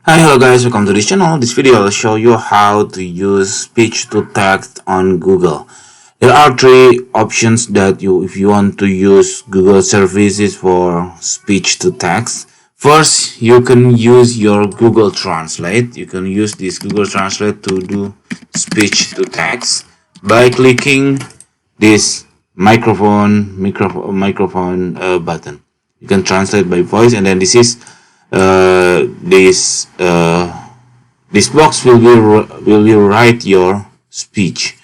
Hi, hello guys, welcome to this channel. This video will show you how to use speech to text on Google. There are three options that if you want to use Google services for speech to text. First, you can use your Google Translate. You can use this Google Translate to do speech to text by clicking this microphone button. You can translate by voice, and then this is uh, this uh, this box will write your speech.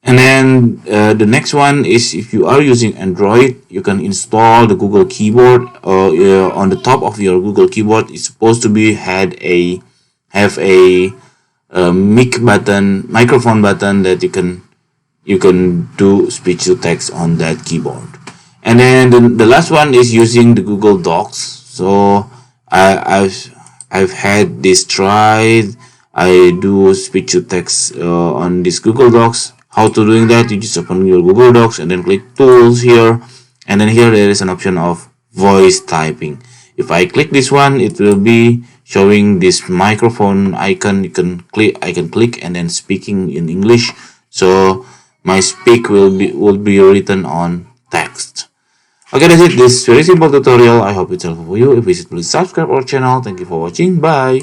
And then the next one is, if you are using Android, you can install the Google keyboard, or on the top of your Google keyboard it's supposed to be have a microphone button that you can do speech to text on that keyboard. And then the last one is using the Google Docs. So I've had this tried. I do speech to text on this Google Docs. How to doing that? You just open your Google Docs and then click Tools here, and then here there is an option of voice typing. If I click this one, it will be showing this microphone icon. I can click and then speaking in English. So my speak will be written on text. Okay, that's it. This very simple tutorial. I hope it's helpful for you. If it's, please subscribe our channel. Thank you for watching. Bye.